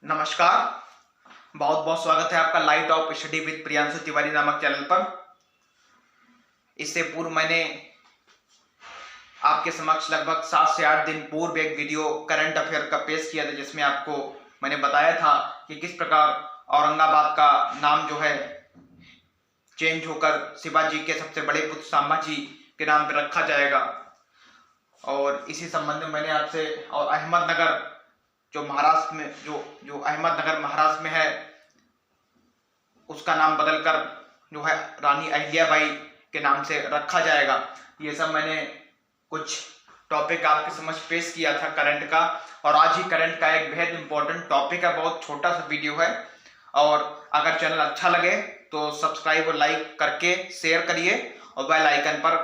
नमस्कार। बहुत बहुत स्वागत है आपका light of study with Priyanshu Tiwari नामक चैनल पर। इससे पूर्व मैंने आपके समक्ष लगभग 7 से 8 दिन पूर्व एक वीडियो करंट अफेयर का पेश किया था, जिसमें आपको मैंने बताया था कि किस प्रकार औरंगाबाद का नाम जो है चेंज होकर शिवाजी के सबसे बड़े पुत्र संभाजी के नाम पर रखा जाएगा। और इसी संबंध में मैंने आपसे और अहमदनगर जो महाराष्ट्र में जो अहमदनगर महाराष्ट्र में है उसका नाम बदलकर जो है रानी अहिल्याबाई के नाम से रखा जाएगा। ये सब मैंने कुछ टॉपिक आपके समझ पेश किया था करंट का, और आज ही करंट का एक बेहद इंपॉर्टेंट टॉपिक है। बहुत छोटा सा वीडियो है, और अगर चैनल अच्छा लगे तो सब्सक्राइब और लाइक करके शेयर करिए और बेल आइकन पर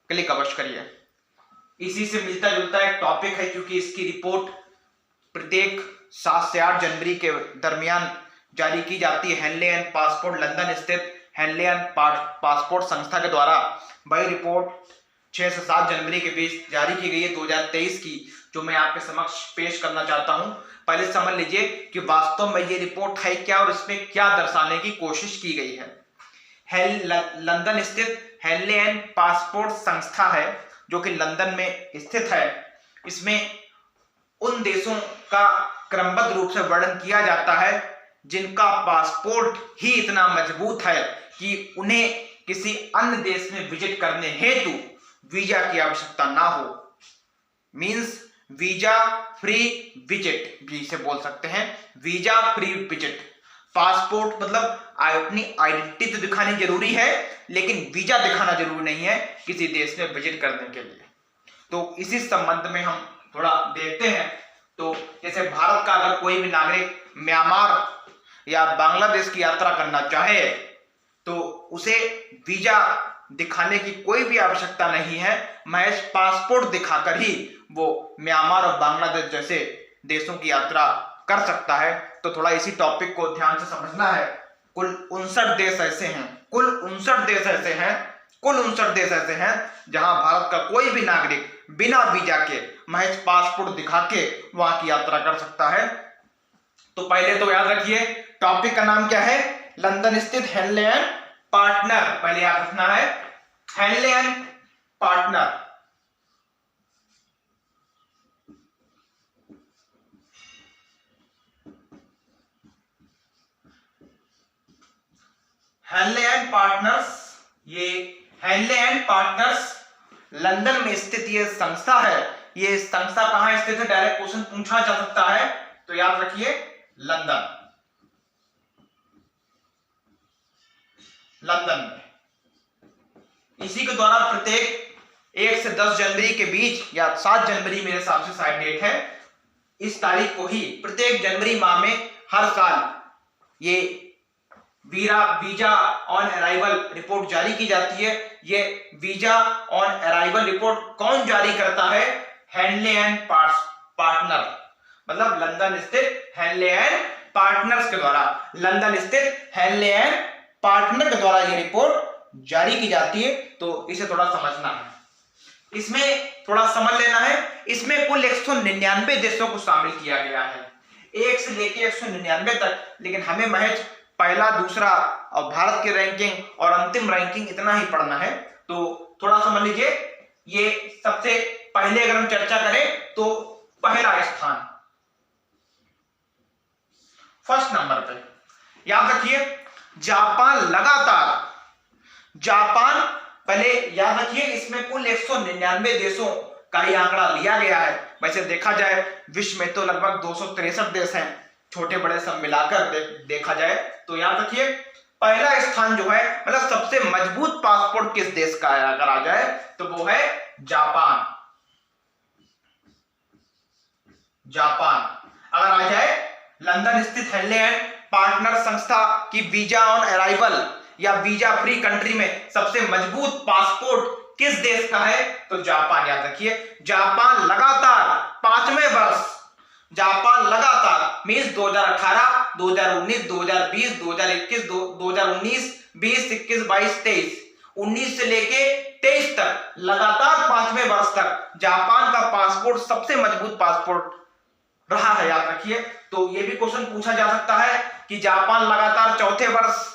क्लिक अवश्य करिए। इसी से मिलता जुलता एक टॉपिक है, क्योंकि इसकी रिपोर्ट प्रत्येक 7 से 8 जनवरी के दरमियान जारी की जाती है। हेनले एंड पासपोर्ट लंदन स्थित हेनले एंड पासपोर्ट संस्था के द्वारा वही रिपोर्ट 6 से 7 जनवरी के बीच जारी की गई है 2023 की, जो मैं आपके समक्ष पेश करना चाहता हूं। पहले समझ लीजिए कि वास्तव में ये रिपोर्ट है क्या और इसमें क्या दर्शाने की कोशिश की गई है। लंदन स्थित हेनले एंड पासपोर्ट संस्था है जो कि लंदन में स्थित है। इसमें उन देशों का क्रमबद्ध रूप से वर्णन किया जाता है जिनका पासपोर्ट ही इतना मजबूत है कि उन्हें किसी अन्य देश में विजिट करने हेतु वीजा की आवश्यकता ना हो। मींस वीजा फ्री विजिट भी इसे बोल सकते हैं, वीजा फ्री विजिट। पासपोर्ट मतलब अपनी आइडेंटिटी तो दिखानी जरूरी है, लेकिन वीजा दिखाना जरूरी नहीं है किसी देश में विजिट करने के लिए। तो इसी संबंध में हम थोड़ा देखते हैं। तो जैसे भारत का अगर कोई भी नागरिक म्यांमार या बांग्लादेश की यात्रा करना चाहे तो उसे वीजा दिखाने की कोई भी आवश्यकता नहीं है, महज पासपोर्ट दिखाकर ही वो म्यांमार और बांग्लादेश जैसे देशों की यात्रा कर सकता है। तो थोड़ा इसी टॉपिक को ध्यान से समझना है। कुल 59 देश ऐसे हैं, कुल 59 देश ऐसे हैं जहां भारत का कोई भी नागरिक बिना वीजा के महज पासपोर्ट दिखा के वहां की यात्रा कर सकता है। तो पहले तो याद रखिए टॉपिक का नाम क्या है, लंदन स्थित हेनले एंड पार्टनर। पहले याद रखना है Henley and partner. Henley and partners, ये हेनले एंड पार्टनर्स लंदन में स्थित ये संस्था है। ये संस्था कहां स्थित है, डायरेक्ट क्वेश्चन पूछा जा सकता है। तो याद रखिए लंदन में। इसी के द्वारा प्रत्येक 1 से 10 जनवरी के बीच या 7 जनवरी मेरे हिसाब से शायद डेट है, इस तारीख को ही प्रत्येक जनवरी माह में हर साल ये वीजा ऑन अराइवल रिपोर्ट जारी की जाती है। ये वीजा ऑन अराइवल रिपोर्ट कौन जारी करता है, हेनले एंड पार्टनर, मतलब लंदन स्थित हेनले एंड पार्टनर्स के द्वारा, लंदन स्थित हेनले एंड पार्टनर के द्वारा ये रिपोर्ट जारी की जाती है। तो इसे थोड़ा समझना है, इसमें थोड़ा समझ लेना है। इसमें कुल 199 देशों को शामिल किया गया है, 1 से लेकर 199 तक, लेकिन हमें महज पहला, दूसरा और भारत की रैंकिंग और अंतिम रैंकिंग इतना ही पढ़ना है। तो थोड़ा समझ लीजिए, ये सबसे पहले अगर हम चर्चा करें तो पहला स्थान फर्स्ट नंबर पे याद रखिए जापान पहले याद रखिए। इसमें कुल 199 देशों का ही आंकड़ा लिया गया है। वैसे देखा जाए विश्व में तो लगभग 263 देश हैं, छोटे बड़े सब मिलाकर देखा जाए। तो याद रखिए पहला स्थान जो है, मतलब सबसे मजबूत पासपोर्ट किस देश का है अगर आ जाए तो वो है जापान। अगर आ जाए लंदन स्थित हेनले एंड पार्टनर संस्था की वीजा ऑन अराइवल या वीजा फ्री कंट्री में सबसे मजबूत पासपोर्ट किस देश का है, तो जापान। याद रखिए जापान लगातार 5वें वर्ष, जापान लगातार मींस 2018, 2019, 2020, 2021, 2019, 20, 21, 22, 23, 19 से लेके 23 तक लगातार 5वें वर्ष तक जापान का पासपोर्ट सबसे मजबूत पासपोर्ट रहा है, याद रखिए। तो ये भी क्वेश्चन पूछा जा सकता है कि जापान लगातार चौथे वर्ष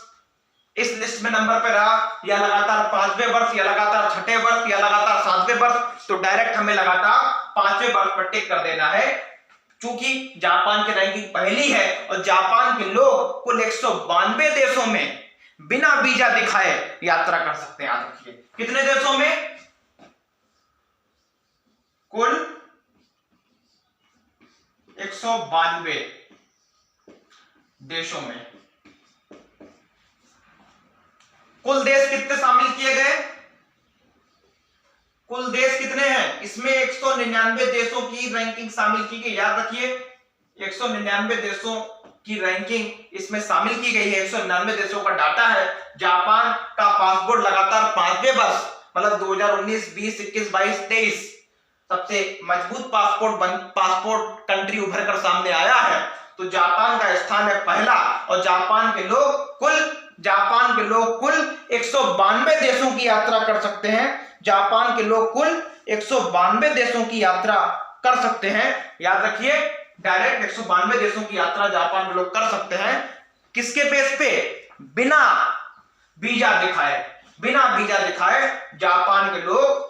इस लिस्ट में नंबर पे रहा, या लगातार पांचवें वर्ष, या लगातार छठे वर्ष, या लगातार सातवें वर्ष। तो डायरेक्ट हमें लगातार पांचवें वर्ष पर टिक कर देना है, क्योंकि जापान की रैंकिंग पहली है और जापान के लोग कुल 192 देशों में बिना वीजा दिखाए यात्रा कर सकते हैं, याद रखिए। कितने देशों में? कुल 192 देशों में। कुल देश कितने शामिल किए गए? कुल देश कितने हैं? इसमें 199 देशों की रैंकिंग शामिल की गई, याद रखिए। 199 देशों की रैंकिंग इसमें शामिल की गई है। 199 देशों का डाटा है। जापान का पासपोर्ट लगातार पांचवें वर्ष, मतलब 2019, 20, 21, 22, 23 सबसे मजबूत पासपोर्ट कंट्री उभर कर सामने आया है। तो जापान का स्थान है पहला, और जापान के लोग कुल 192 देशों की यात्रा कर सकते हैं। जापान के लोग कुल 192 देशों की यात्रा कर सकते हैं, याद रखिए। डायरेक्ट 192 देशों की यात्रा जापान के लोग कर सकते हैं। किसके बेस पे? बिना वीजा दिखाए जापान के लोग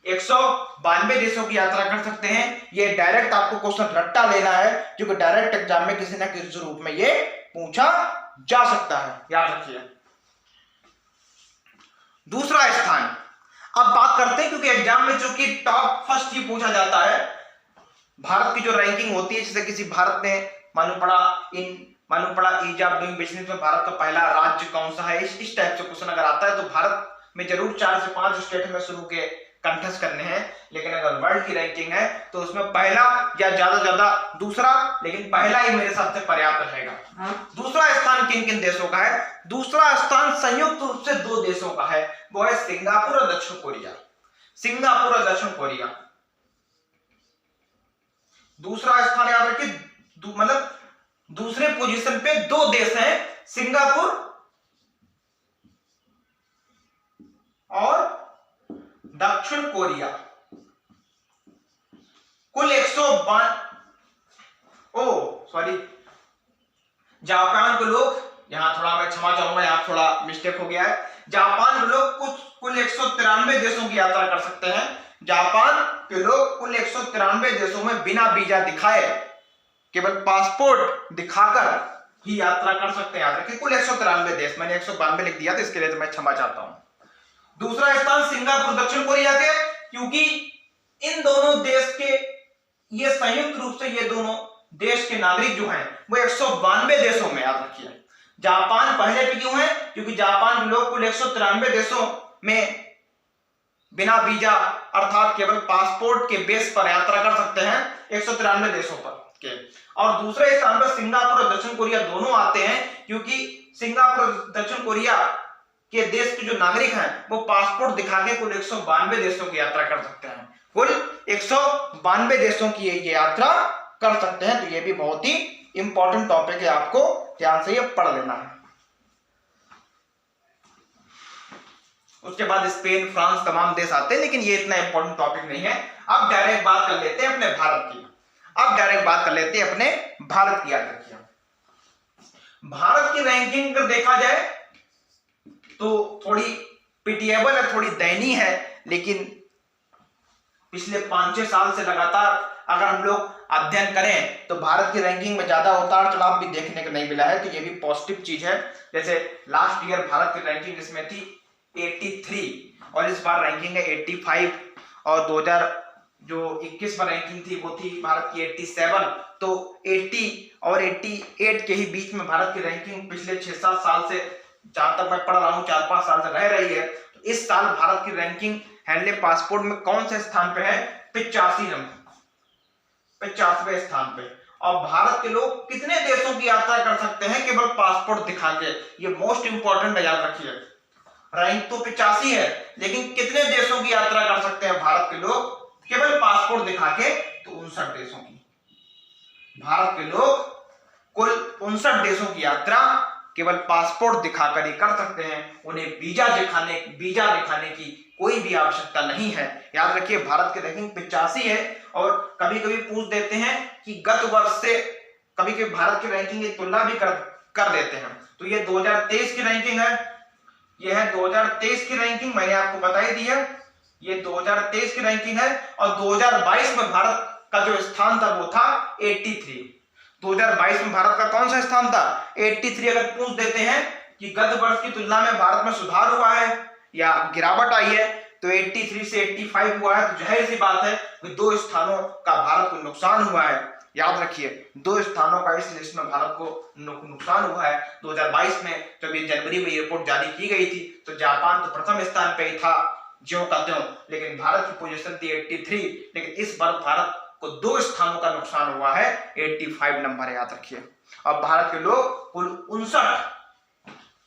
192 देशों की यात्रा कर सकते हैं। ये डायरेक्ट आपको क्वेश्चन रट्टा लेना है, क्योंकि डायरेक्ट एग्जाम में किसी ना किसी रूप में ये पूछा जा सकता है, याद रखिए। दूसरा स्थान, अब बात करते हैं, क्योंकि एग्जाम में चूंकि टॉप फर्स्ट ही पूछा जाता है। भारत की जो रैंकिंग होती है, जैसे किसी भारत ने मालूम पड़ा ईज ऑफ डूइंग बिजनेस में भारत का पहला राज्य कौन सा है, इस टाइप से क्वेश्चन अगर आता है तो भारत में जरूर 4 से 5 स्टेट में शुरू के कंटेस्ट करने हैं। लेकिन अगर वर्ल्ड की रैंकिंग है तो उसमें पहला या ज्यादा दूसरा, लेकिन पहला ही मेरे हिसाब से पर्याप्त रहेगा। दूसरा स्थान किन किन देशों का है? दूसरा स्थान संयुक्त रूप से 2 देशों का है, वो है सिंगापुर और दक्षिण कोरिया। दूसरा स्थान याद रखिए, मतलब दूसरे पोजीशन पे 2 देश हैं, सिंगापुर और दक्षिण कोरिया। कुल 192 जापान के लोग, यहां थोड़ा मैं क्षमा चाहूंगा, यहां थोड़ा मिस्टेक हो गया है। जापान के लोग कुल 193 देशों की यात्रा कर सकते हैं। जापान के लोग कुल 193 देशों में बिना वीजा दिखाए, केवल पासपोर्ट दिखाकर ही यात्रा कर सकते हैं, याद रखिए। कुल 193 देश, मैंने 192 लिख दिया, तो इसके लिए तो मैं क्षमा चाहता हूं। दूसरा स्थान सिंगापुर दक्षिण कोरिया के, क्योंकि इन दोनों देश के ये संयुक्त रूप से ये दोनों देश के नागरिक जो हैं वो 192 देशों में, याद रखिए। जापान पहले पे क्यों है? क्योंकि जापान के लोग कुल 193 देशों में बिना वीजा अर्थात केवल पासपोर्ट के बेस पर यात्रा कर सकते हैं, 193 देशों पर के। और दूसरे स्थान पर सिंगापुर और दक्षिण कोरिया दोनों आते हैं, क्योंकि सिंगापुर और दक्षिण कोरिया के देश के जो नागरिक हैं वो पासपोर्ट दिखा के कुल 192 देशों की यात्रा कर सकते हैं। कुल 192 देशों की ये यात्रा कर सकते हैं। तो ये भी बहुत ही इंपॉर्टेंट टॉपिक है, आपको ध्यान से ये पढ़ लेना है। उसके बाद स्पेन, फ्रांस, तमाम देश आते हैं, लेकिन ये इतना इंपॉर्टेंट टॉपिक नहीं है। अब डायरेक्ट बात कर लेते हैं अपने भारत की। याद रखिए, भारत की रैंकिंग अगर देखा जाए तो थोड़ी पिटिएबल है, थोड़ी दयनीय है, लेकिन पिछले 5-6 साल से लगातार अगर हम लोग अध्ययन करें तो भारत की रैंकिंग में ज्यादा उतार चढ़ाव भी देखने को नहीं मिला है। तो ये भी पॉजिटिव चीज है। जैसे लास्ट ईयर भारत की रैंकिंग इसमें थी 83 और इस बार रैंकिंग है 85, और 2021 में रैंकिंग थी वो थी भारत की 87। तो 80 और 88 के ही बीच में भारत की रैंकिंग पिछले 6-7 साल से, जहां तक मैं पढ़ रहा हूं, 4-5 साल से रह रही है। तो इस साल भारत की रैंकिंग हैंडलिंग पासपोर्ट में कौन से स्थान पे है? 85वें स्थान पे। और भारत के लोग कितने देशों की यात्रा कर सकते हैं केवल पासपोर्ट दिखा के? ये मोस्ट इंपॉर्टेंट है, याद रखिए। रैंक तो 85 है, लेकिन कितने देशों की यात्रा कर सकते हैं भारत के लोग केवल पासपोर्ट दिखा के? तो 59 देशों की। भारत के लोग कुल 59 देशों की यात्रा केवल पासपोर्ट दिखाकर ही कर सकते हैं। उन्हें वीजा दिखाने की कोई भी आवश्यकता नहीं है। याद रखिए भारत की रैंकिंग 85 है और कभी कभी पूछ देते हैं कि गत वर्ष से कभी कभी भारत की रैंकिंग की तुलना भी कर देते हैं। तो ये 2023 की रैंकिंग है, ये है 2023 की रैंकिंग, मैंने आपको बता ही दी है, ये 2023 की रैंकिंग है। और 2022 में भारत का जो स्थान था वो था 83। 2022 में भारत का कौन सा स्थान था? 83। अगर पूछ देते हैं कि गत वर्ष की तुलना में भारत में सुधार हुआ है या गिरावट आई है, तो 83 से 85 हुआ है, तो जाहिर सी बात है कि 2 स्थानों का भारत को नुकसान हुआ है। याद रखिए 2 स्थानों का इस लिस्ट में भारत को नुकसान हुआ है। 2022 में जब ये जनवरी में ये रिपोर्ट जारी की गई थी तो जापान तो प्रथम स्थान पे ही था ज्यों का त्यों, लेकिन भारत की पोजीशन थी 83, लेकिन इस बार भारत को 2 स्थानों का नुकसान हुआ है, 85 नंबर है, याद रखिए। अब भारत के लोग कुल 59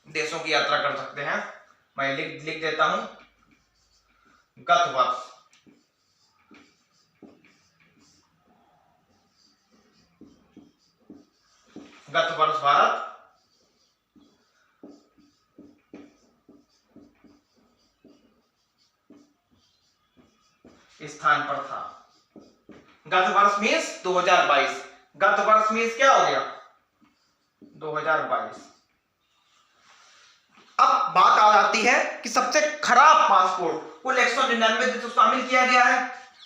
देशों की यात्रा कर सकते हैं। मैं लिख देता हूं गत वर्ष। गत वर्ष भारत स्थान पर था। गत वर्ष मीन्स 2022, गत वर्ष मीन्स क्या हो गया? 2022। अब बात आ जाती है कि सबसे खराब पासपोर्ट कुल 199 देशों शामिल किया गया है।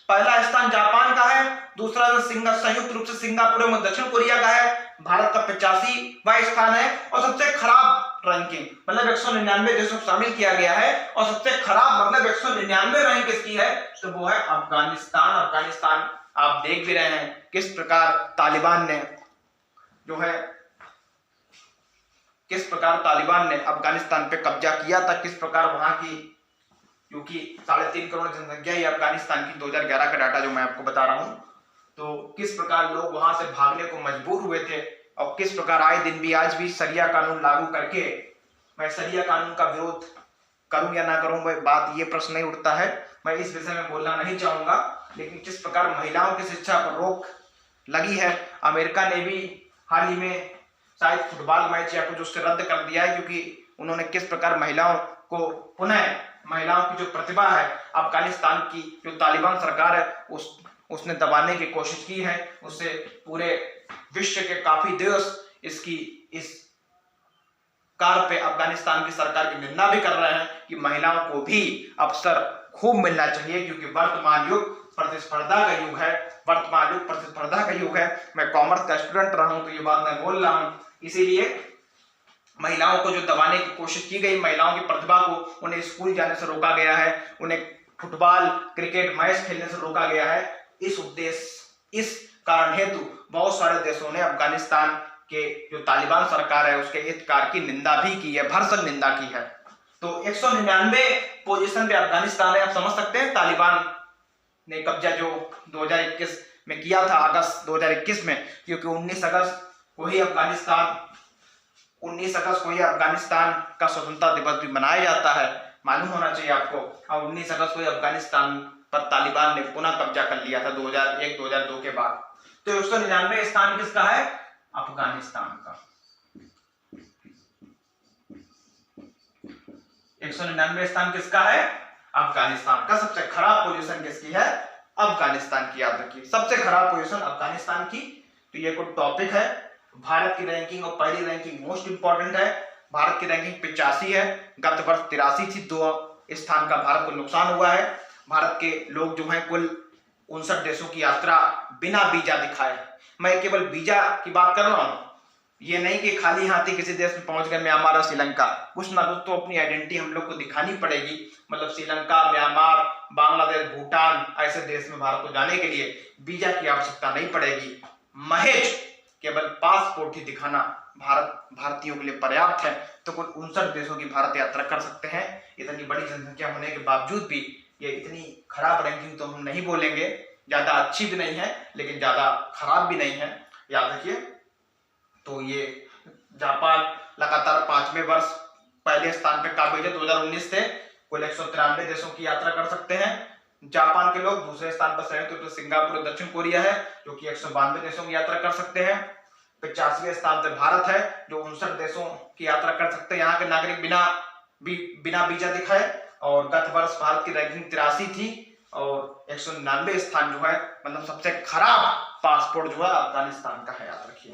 पहला स्थान जापान का है, दूसरा संयुक्त रूप से सिंगापुर एवं दक्षिण कोरिया का है, भारत का 85वां स्थान है। और सबसे खराब रैंकिंग मतलब 199 देशों शामिल किया गया है और सबसे खराब मतलब 199 रैंक किसकी है? तो वो है अफगानिस्तान। अफगानिस्तान आप देख भी रहे हैं किस प्रकार तालिबान ने अफगानिस्तान पे कब्जा किया था, किस प्रकार वहां की, क्योंकि 3.5 करोड़ जनसंख्या ही अफगानिस्तान की 2011 का डाटा जो मैं आपको बता रहा हूं, तो किस प्रकार लोग वहां से भागने को मजबूर हुए थे और किस प्रकार आए दिन भी आज भी शरिया कानून लागू करके, मैं शरिया कानून का विरोध करूं या ना करूं वह बात ये प्रश्न नहीं उठता है, मैं इस विषय में बोलना नहीं चाहूंगा, लेकिन किस प्रकार महिलाओं की शिक्षा पर रोक लगी है। अमेरिका ने भी हाल ही में शायद फुटबॉल मैच या कुछ उससे रद्द कर दिया है, क्योंकि उन्होंने किस प्रकार महिलाओं को पुनः महिलाओं की जो प्रतिभा है अफगानिस्तान की जो तालिबान सरकार है उसने दबाने की कोशिश की है। उससे पूरे विश्व के काफी देश इस कार्य पे अफगानिस्तान की सरकार की निंदा भी कर रहे हैं कि महिलाओं को भी अवसर खूब मिलना चाहिए, क्योंकि वर्तमान युग प्रतिस्पर्धा का युग है, वर्तमान युग प्रतिस्पर्धा का युग है। मैं कॉमर्स का स्टूडेंट रहा हूं तो ये बात मैं बोल रहा हूं, इसीलिए महिलाओं को जो दबाने की कोशिश की गई, महिलाओं की प्रतिभा को, उन्हें स्कूल जाने से रोका गया है, उन्हें फुटबॉल क्रिकेट मैच खेलने से रोका गया है। इस कारण हेतु बहुत सारे देशों ने अफगानिस्तान के जो तालिबान सरकार है उसके इस कार्य की निंदा भी की है, भरसक निंदा की है। तो 199 पोजीशन पे अफगानिस्तान है। आप समझ सकते हैं तालिबान ने कब्जा जो 2021 में किया था, अगस्त 2021 में, क्योंकि 19 अगस्त को ही अफगानिस्तान का स्वतंत्रता दिवस भी मनाया जाता है, मालूम होना चाहिए आपको। और 19 अगस्त को अफगानिस्तान पर तालिबान ने पुनः कब्जा कर लिया था 2001-2002 के बाद। तो 199 स्थान किसका है? अफगानिस्तान का। 199 स्थान किसका है? अफगानिस्तान का। सबसे खराब पोजीशन किसकी है? अफगानिस्तान की। याद रखिए सबसे खराब पोजीशन अफगानिस्तान की। तो ये कोई टॉपिक है। भारत की रैंकिंग और पहली रैंकिंग मोस्ट इंपॉर्टेंट है। भारत की रैंकिंग 85 है, गत वर्ष 83 थी, 2 स्थान का भारत को नुकसान हुआ है। भारत के लोग जो हैं कुल 59 देशों की यात्रा बिना वीजा दिखाए, मैं केवल वीजा की बात कर रहा हूं, ये नहीं कि खाली हाथी किसी देश में पहुंच गए, म्यांमार और श्रीलंका, कुछ ना कुछ तो अपनी आइडेंटिटी हम लोग को दिखानी पड़ेगी। मतलब श्रीलंका, म्यांमार, बांग्लादेश, भूटान ऐसे देश में भारत को जाने के लिए वीजा की आवश्यकता नहीं पड़ेगी, महज केवल पासपोर्ट ही दिखाना भारतीयों के लिए पर्याप्त है। तो कुल 59 देशों की भारत यात्रा कर सकते हैं। इतनी बड़ी जनसंख्या होने के बावजूद भी ये इतनी खराब रैंकिंग तो हम नहीं बोलेंगे, ज्यादा अच्छी भी नहीं है लेकिन ज्यादा खराब भी नहीं है, याद रखिए। तो ये जापान लगातार 5वें वर्ष पहले स्थान पे काबिज है, 2019 से कुल 193 देशों की यात्रा कर सकते हैं जापान के लोग। दूसरे स्थान पर संयुक्त रूप से सिंगापुर और दक्षिण कोरिया है जो कि 192 देशों की यात्रा कर सकते हैं। 85वें स्थान पर भारत है जो 59 देशों की यात्रा कर सकते हैं, यहाँ के नागरिक बिना वीजा दिखाए। और गत वर्ष भारत की रैंकिंग 83 थी और 199 स्थान जो है, मतलब सबसे खराब पासपोर्ट जो है अफगानिस्तान का है, याद रखिए।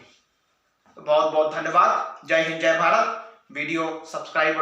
तो बहुत बहुत धन्यवाद। जय हिंद, जय भारत। Video subscribe